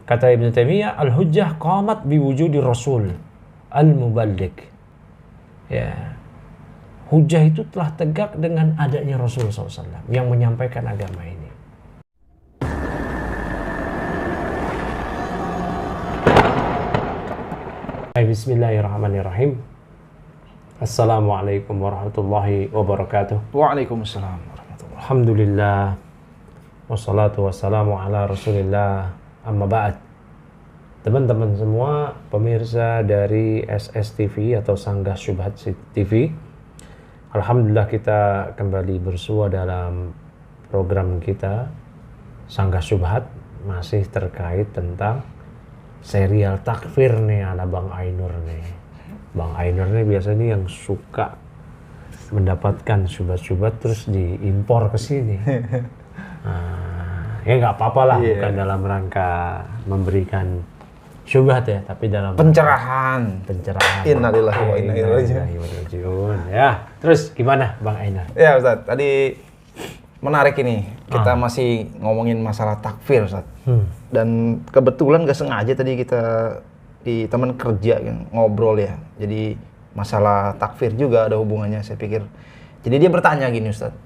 kata Ibnu Taimiyah, al-hujjah qamat biwujudi rasul al-muballigh. Ya. Hujjah itu telah tegak dengan adanya Rasul SAW yang menyampaikan agama ini. Bismillahirrahmanirrahim. Assalamualaikum warahmatullahi wabarakatuh. Waalaikumsalam warahmatullahi. Alhamdulillah. Wassalatu wassalamu ala rasulillah. Amma ba'd. Teman-teman semua pemirsa dari SSTV atau Sanggah Syubhat TV, alhamdulillah kita kembali bersua dalam program kita Sanggah Syubhat, masih terkait tentang serial takfir nih ala Bang Ainur nih. Bang Ainur nih biasanya yang suka mendapatkan syubhat-syubhat terus diimpor ke sini. Ya nggak apa-apa lah, bukan dalam rangka memberikan syubhat ya, tapi dalam pencerahan. Innalillahi wa inna ilaihi raji'un. Ya, terus gimana Bang Ainur? Ya Ustaz, tadi menarik ini. Kita masih ngomongin masalah takfir Ustaz. Dan kebetulan gak sengaja tadi kita di teman kerja yang ngobrol ya. Jadi masalah takfir juga ada hubungannya saya pikir. Jadi dia bertanya gini Ustaz.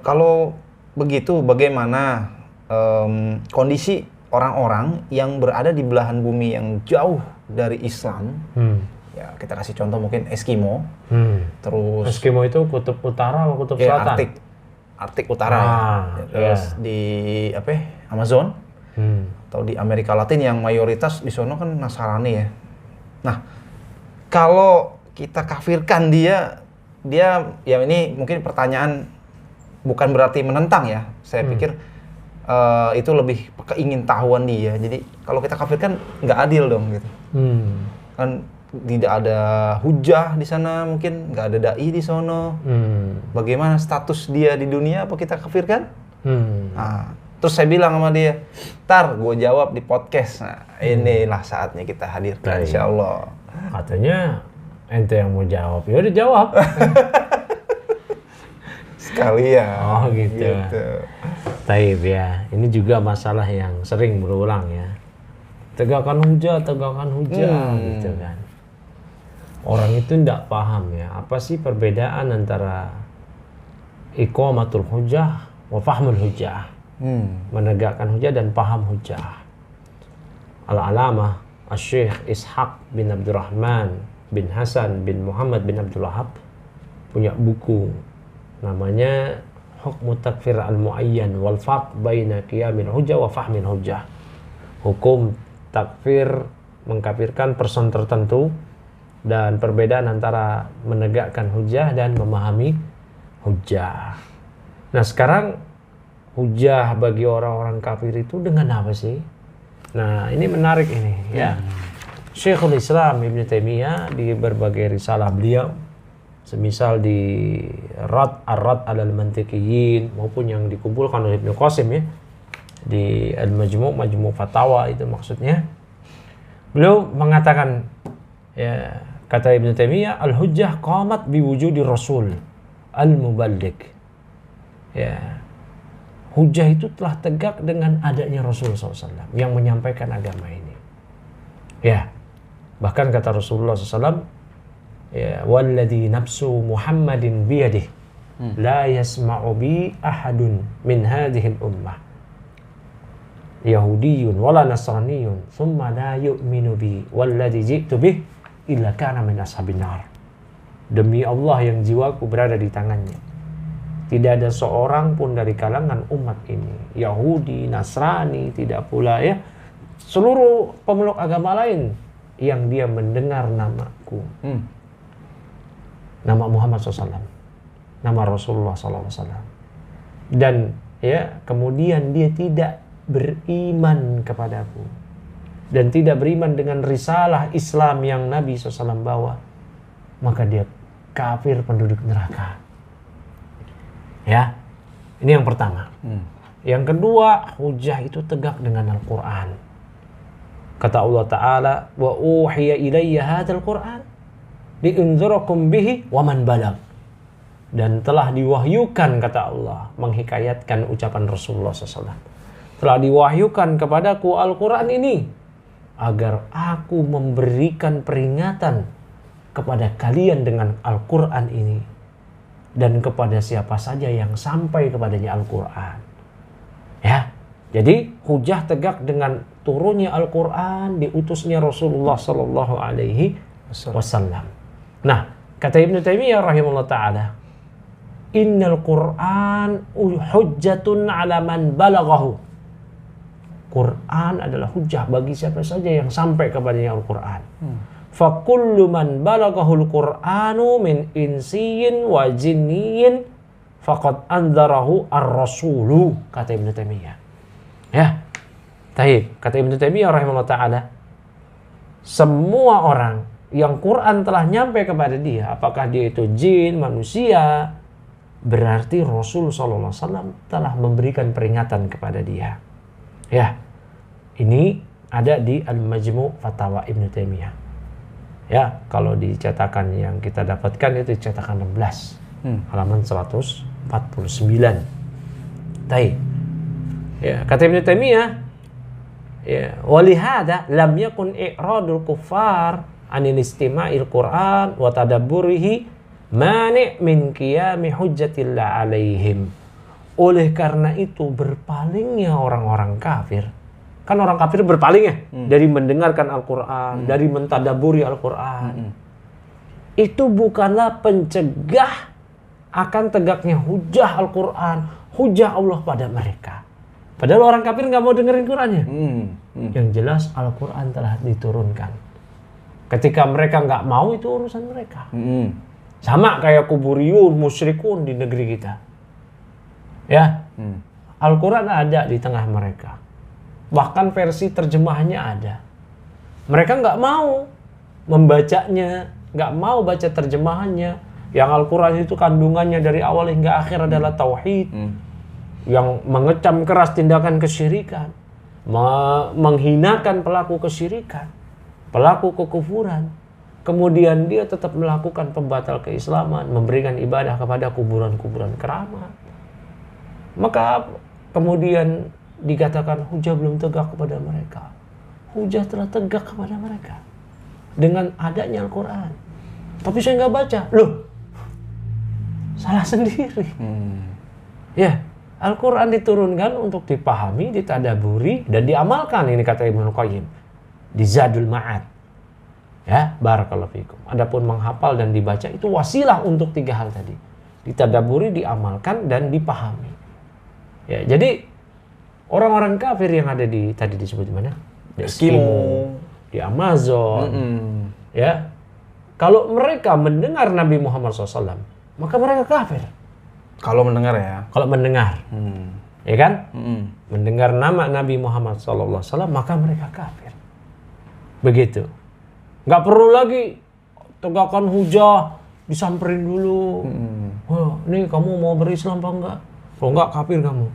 Kalau begitu bagaimana kondisi orang-orang yang berada di belahan bumi yang jauh dari Islam? Ya, kita kasih contoh mungkin Eskimo. Terus Eskimo itu kutub utara atau kutub selatan? Arktik utara ya. Terus di Amazon atau di Amerika Latin yang mayoritas di sono kan Nasrani ya. Nah, kalau kita kafirkan dia ya ini mungkin pertanyaan bukan berarti menentang ya. Saya pikir itu lebih keingintahuan dia. Jadi kalau kita kafirkan nggak adil dong gitu. Kan tidak ada hujah di sana, mungkin nggak ada dai di sono. Bagaimana status dia di dunia? Apa kita kafirkan? Nah, terus saya bilang sama dia, "Tar, gue jawab di podcast." Nah, inilah saatnya kita hadirkan, insya Allah. Katanya ente yang mau jawab, ya udah jawab. Sekalian. Oh gitu. Taib ya. Ini juga masalah yang sering berulang ya. Tegakkan hujah gitu kan. Orang itu tidak paham ya, apa sih perbedaan antara iqamatul hujjah wa fahmul hujjah. Menegakkan hujjah dan paham hujjah. Al-Alamah Asy-Syaikh Ishaq bin Abdurrahman bin Hasan bin Muhammad bin Abdul Wahhab punya buku namanya Hukmu Takfir Al-Muayyan wal Farq Baina Qiyamil Hujjah wa Fahmil Hujjah. Hukum takfir, mengkafirkan person tertentu, dan perbedaan antara menegakkan hujjah dan memahami hujjah. Nah sekarang hujjah bagi orang-orang kafir itu dengan apa sih? Nah ini menarik ini ya. Syekhul Islam Ibnu Taimiyah di berbagai risalah beliau, semisal di Ar-Rad 'alal Mantiqiyyin maupun yang dikumpulkan oleh Ibnu Qasim ya, di Majmu' Fatawa itu maksudnya, beliau mengatakan ya, kata Ibnu Taimiyah, al-hujjah qamat biwujudi rasul al-muballigh. Ya. Hujjah itu telah tegak dengan adanya Rasul SAW yang menyampaikan agama ini. Ya. Bahkan kata Rasulullah SAW, ya, walladzi nafsu Muhammadin biyadihi la yasma'u bi ahadun min hadhihi al-ummah Yahudiyyun wala Nasraniyyun thumma la yu'minu bi walladzi ji'tu bih illa kana min ashabin nar. Demi Allah yang jiwaku berada di tangannya, tidak ada seorang pun dari kalangan umat ini, Yahudi, Nasrani, tidak pula ya seluruh pemeluk agama lain, yang dia mendengar namaku, nama Muhammad SAW, nama Rasulullah SAW, dan ya kemudian dia tidak beriman kepadaku dan tidak beriman dengan risalah Islam yang Nabi SAW bawa, maka dia kafir, penduduk neraka. Ya, ini yang pertama. Yang kedua, hujjah itu tegak dengan Al-Quran. Kata Allah Ta'ala, wa uhiya ilayya hadzal Qur'an liunzirakum bihi wa man balag. Dan telah diwahyukan, kata Allah, menghikayatkan ucapan Rasulullah SAW, telah diwahyukan kepadaku Al-Quran ini agar aku memberikan peringatan kepada kalian dengan Al-Quran ini dan kepada siapa saja yang sampai kepadanya Al-Quran. Ya, jadi hujah tegak dengan turunnya Al-Quran, diutusnya Rasulullah Sallallahu Alaihi Wasallam. Nah, kata Ibnu Taimiyah rahimahullah ta'ala, innal Qur'an hujjatun ala man balaghahu. Quran adalah hujjah bagi siapa saja yang sampai kepadanya Al-Quran. Fa kullu man balaghahul Qur'anu min insiyin wa jinniyin faqad anzarahu ar-rasulu, kata Ibnu Taimiyah. Ya. Taib, kata Ibnu Taimiyah rahimahullah ta'ala, semua orang yang Quran telah nyampe kepada dia, apakah dia itu jin, manusia, berarti Rasul sallallahu alaihi wasallam telah memberikan peringatan kepada dia. Ya. Ini ada di Al-Majmu' Fatawa Ibnu Taimiyah. Ya, kalau di cetakan yang kita dapatkan itu cetakan 16, halaman 149. Taib. Ya, kata Ibnu Taimiyah, ya, walihada lam yakun i'radul kuffar anil istima'il Qur'an wa tadabburihi mani' min qiyami hujjatillah alaihim. Oleh karena itu berpalingnya orang-orang kafir. Kan orang kafir berpaling ya dari mendengarkan Al-Quran, dari mentadaburi Al-Quran. Itu bukanlah pencegah akan tegaknya hujah Al-Quran, hujah Allah pada mereka. Padahal orang kafir nggak mau dengerin Qurannya. Yang jelas Al-Quran telah diturunkan. Ketika mereka nggak mau, itu urusan mereka. Sama kayak kuburiyun, musyrikun di negeri kita. Ya, Al-Quran ada di tengah mereka. Bahkan versi terjemahannya ada. Mereka nggak mau membacanya, nggak mau baca terjemahannya. Yang Al-Quran itu kandungannya dari awal hingga akhir adalah tauhid. Yang mengecam keras tindakan kesyirikan, menghinakan pelaku kesyirikan, pelaku kekufuran. Kemudian dia tetap melakukan pembatal keislaman, memberikan ibadah kepada kuburan-kuburan keramat. Maka kemudian dikatakan hujah belum tegak kepada mereka. Hujah telah tegak kepada mereka dengan adanya Al-Quran. Tapi saya nggak baca. Loh, salah sendiri. Ya, Al-Quran diturunkan untuk dipahami, ditadaburi, dan diamalkan. Ini kata Ibnu Qayyim di Zadul Ma'ad. Ya, barakallahu fikum. Adapun menghafal dan dibaca itu wasilah untuk 3 hal tadi. Ditadaburi, diamalkan, dan dipahami. Ya, jadi orang-orang kafir yang ada di tadi disebut mana? Di Eskimo, di Amazon. Ya, kalau mereka mendengar Nabi Muhammad SAW, maka mereka kafir. Kalau mendengar ya. Kalau mendengar, ya kan? Mendengar nama Nabi Muhammad SAW, maka mereka kafir. Begitu. Nggak perlu lagi tegakkan hujah, disamperin dulu. Wah, nih kamu mau berislam apa enggak? Kalau enggak, kafir kamu.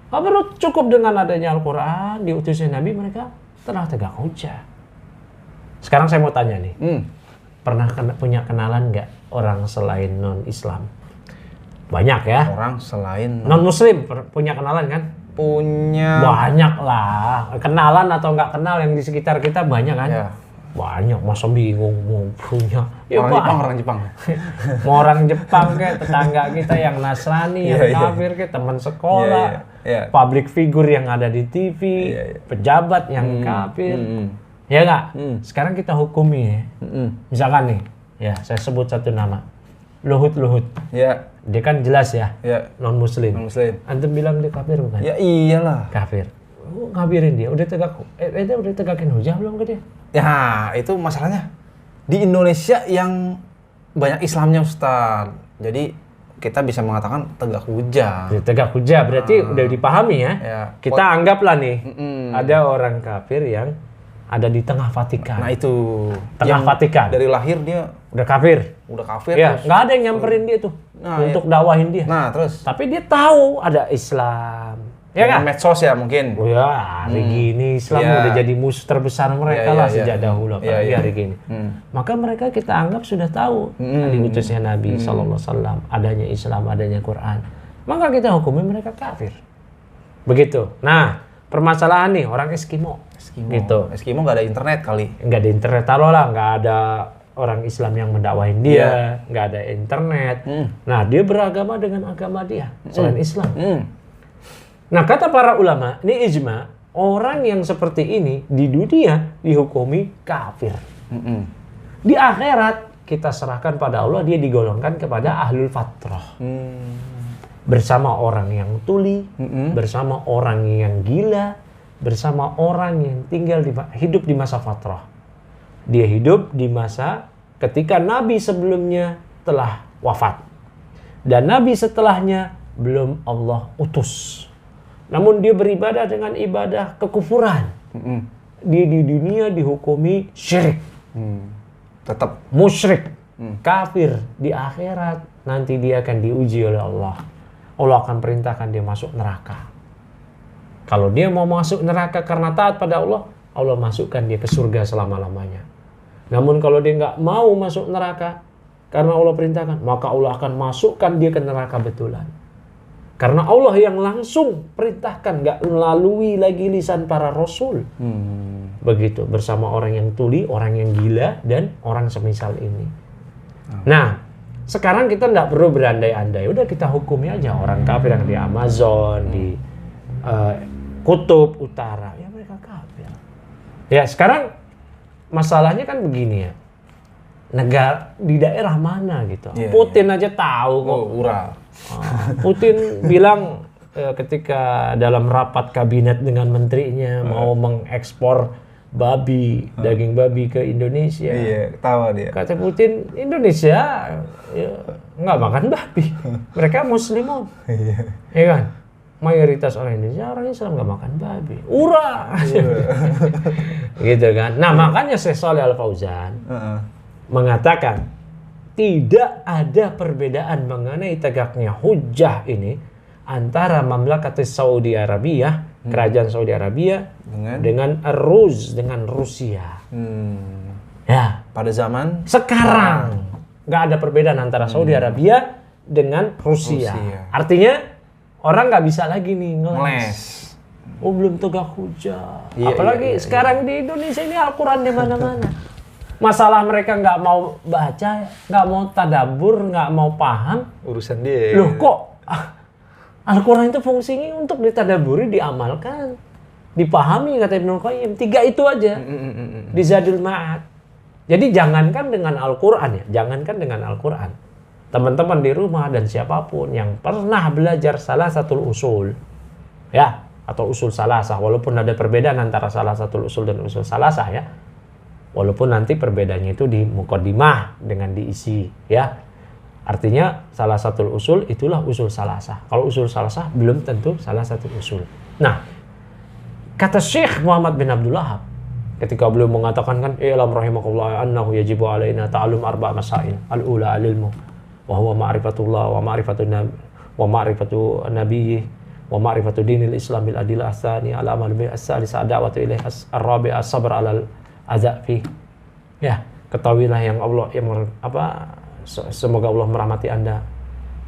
Nggak perlu, cukup dengan adanya Al-Quran, diutusnya Nabi, mereka telah tegak hujah. Sekarang saya mau tanya nih, pernah punya kenalan nggak orang selain non-Islam? Banyak ya. Orang selain non-Muslim punya kenalan kan? Punya. Banyak lah. Kenalan atau nggak kenal yang di sekitar kita banyak kan? Ya. Banyak, masa bingung mau punya. Ya, orang Jepang. Mau orang Jepang kayak tetangga kita yang Nasrani, yang kafir kayak teman sekolah, public figure yang ada di TV, pejabat yang kafir. Ya nggak? Sekarang kita hukumi ya. Misalkan nih, ya saya sebut satu nama. Luhut. Ya. Dia kan jelas ya. Non-Muslim. Antum bilang dia kafir bukan? Ya iyalah. Kafir. Ngabirin dia, udah tegakin hujah belum ke dia? Ya, itu masalahnya. Di Indonesia yang banyak Islamnya, Ustaz. Jadi kita bisa mengatakan tegak hujah. Tegak hujah berarti udah dipahami ya. Kita anggaplah nih, ada orang kafir yang ada di tengah Vatikan. Nah itu. Tengah Vatikan. Dari lahir dia udah kafir. Ya, nggak ada yang nyamperin dia tuh untuk dakwahin dia. Nah, terus. Tapi dia tahu ada Islam. Ya kan? Medsos ya mungkin. Oh ya, hari gini Islam udah jadi musuh terbesar mereka lah sejak dahulu, apalagi hari gini. Maka mereka kita anggap sudah tahu diutusnya Nabi SAW, adanya Islam, adanya Quran. Maka kita hukumi mereka kafir. Begitu. Nah, permasalahan nih orang Eskimo. Gitu. Eskimo nggak ada internet kali. Nggak ada internet, taruhlah nggak ada orang Islam yang mendakwahin dia, nggak ada internet. Nah, dia beragama dengan agama dia selain Islam. Nah, kata para ulama, ini ijma, orang yang seperti ini di dunia dihukumi kafir. Di akhirat kita serahkan pada Allah, dia digolongkan kepada ahlul fatrah. Bersama orang yang tuli, bersama orang yang gila, bersama orang yang hidup di masa fatrah. Dia hidup di masa ketika Nabi sebelumnya telah wafat. Dan Nabi setelahnya belum Allah utus. Namun dia beribadah dengan ibadah kekufuran. Dia di dunia dihukumi syirik. Tetap musyrik, kafir. Di akhirat nanti dia akan diuji oleh Allah. Allah akan perintahkan dia masuk neraka. Kalau dia mau masuk neraka karena taat pada Allah, Allah masukkan dia ke surga selama-lamanya. Namun kalau dia nggak mau masuk neraka karena Allah perintahkan, maka Allah akan masukkan dia ke neraka betulan. Karena Allah yang langsung perintahkan, nggak melalui lagi lisan para rasul. Begitu, bersama orang yang tuli, orang yang gila, dan orang semisal ini. Nah, sekarang kita nggak perlu berandai-andai. Udah kita hukumi aja orang kafir yang di Amazon, di Kutub Utara. Ya mereka kafir. Ya sekarang masalahnya kan begini ya. Negara di daerah mana gitu. Putin aja tahu kok. Ural. Putin bilang ketika dalam rapat kabinet dengan menterinya mau mengekspor daging babi ke Indonesia. Iya, tahu dia. Kata Putin, Indonesia ya, nggak makan babi. Mereka Muslimun. Iya kan? Mayoritas orang Indonesia, orang Islam nggak makan babi. Ura! Gitu kan. Nah, makanya Syekh Shalih Al Fauzan mengatakan, tidak ada perbedaan mengenai tegaknya hujjah ini antara Mamlakatis Saudi Arabia, kerajaan Saudi Arabia, dengan Rus, dengan Rusia. Ya, pada zaman sekarang nggak ada perbedaan antara Saudi Arabia dengan Rusia. Artinya orang nggak bisa lagi nih ngeles. Oh, belum tegak hujjah. Apalagi sekarang di Indonesia ini Al-Quran di mana-mana. Masalah mereka nggak mau baca, nggak mau tadabbur, nggak mau paham. Urusan dia. Loh kok Al-Quran itu fungsinya untuk ditadaburi, diamalkan, dipahami, kata Ibnu Qayyim. 3 itu aja di Zadul Ma'ad. Jadi jangankan dengan Al-Quran ya, jangankan dengan Al-Quran. Teman-teman di rumah dan siapapun yang pernah belajar salah satu usul, ya, atau usul salasah, walaupun ada perbedaan antara salah satu usul dan usul salasah ya, walaupun nanti perbedaannya itu di muqaddimah dengan diisi, ya. Artinya salah satu usul itulah usul salasah. Kalau usul salasah belum tentu salah satu usul. Nah, kata Syekh Muhammad bin Abdul Wahab ketika beliau mengatakan kan, "Ilam rahimakallah annahu yajibu alaina ta'allum arba' masail. Al-ula al-ilmu wa huwa ma'rifatullah wa ma'rifatu nabiyyi wa ma'rifatu dinil Islam bil adillah as-tsani al-amal bi as-salis ad-da'watu ilaih ar-rabi' as-sabr 'alal adza fi." Ya, ketahuilah yang Allah semoga Allah merahmati Anda.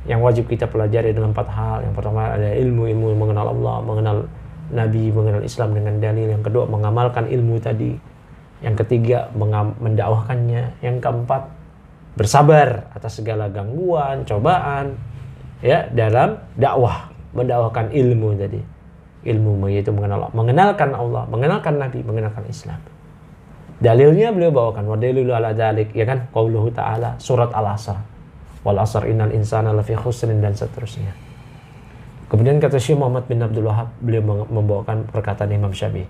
Yang wajib kita pelajari dalam 4 hal. Yang pertama ada ilmu mengenal Allah, mengenal Nabi, mengenal Islam dengan dalil. Yang kedua mengamalkan ilmu tadi. Yang ketiga mendakwahkannya. Yang keempat bersabar atas segala gangguan, cobaan ya dalam dakwah, mendakwahkan ilmu tadi. Ilmu yaitu mengenalkan Allah, mengenalkan Nabi, mengenalkan Islam. Dalilnya beliau bawakan wa dalilu ala dzalik, ya kan, qauluhu ta'ala surat Al-Asr. Wal 'asr innal insana lafi khusrin dan seterusnya. Kemudian kata Syekh Muhammad bin Abdul Wahab, beliau membawakan perkataan Imam Syafi'i.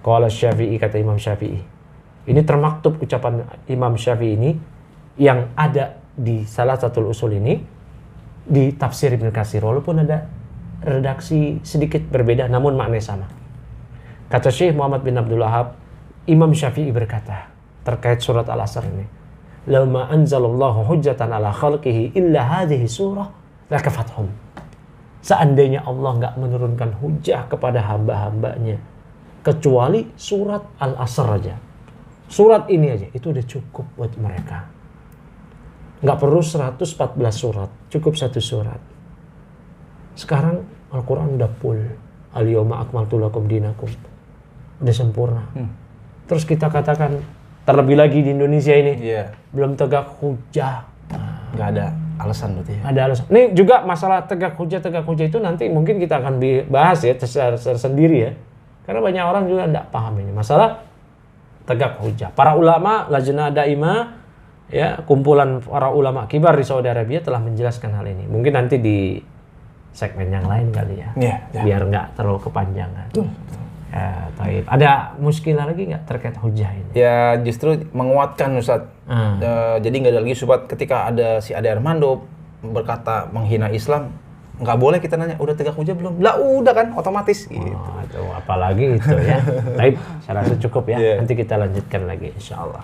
Qala Syafi'i, kata Imam Syafi'i. Ini termaktub ucapan Imam Syafi'i ini yang ada di salah satu usul ini di tafsir Ibnu Katsir, walaupun ada redaksi sedikit berbeda namun maknanya sama. Kata Syekh Muhammad bin Abdul Wahab, Imam Syafi'i berkata terkait surat Al-Asr ini, "Law ma anzalallahu hujjatan ala khalqihi illa hadhihi surah lakafathum." Seandainya Allah nggak menurunkan hujjah kepada hamba-hambanya kecuali surat Al-Asr aja. Surat ini aja itu udah cukup buat mereka. Nggak perlu 114 surat, cukup 1 surat. Sekarang Al-Quran udah full. al-yauma akmaltu lakum dinakum. Udah sempurna. Terus kita katakan terlebih lagi di Indonesia ini belum tegak hujah. Nggak ada alasan berarti ya. Ada alasan. Ini juga masalah tegak hujah itu nanti mungkin kita akan bahas ya tersendiri ya. Karena banyak orang juga tidak paham ini masalah tegak hujah. Para ulama Lajnah Daimah ya, kumpulan para ulama kibar di Saudi Arabia telah menjelaskan hal ini. Mungkin nanti di segmen yang lain kali ya. Biar nggak terlalu kepanjangan. Ya, taib. Ada muskilah lagi nggak terkait hujah ini? Ya justru menguatkan Ustaz. Jadi nggak ada lagi subhat ketika ada si Ade Armando berkata menghina Islam, nggak boleh kita nanya udah tegak hujah belum? Lah udah kan otomatis. Gitu. Apalagi itu ya. Taib, saya rasa cukup ya. Nanti kita lanjutkan lagi insya Allah.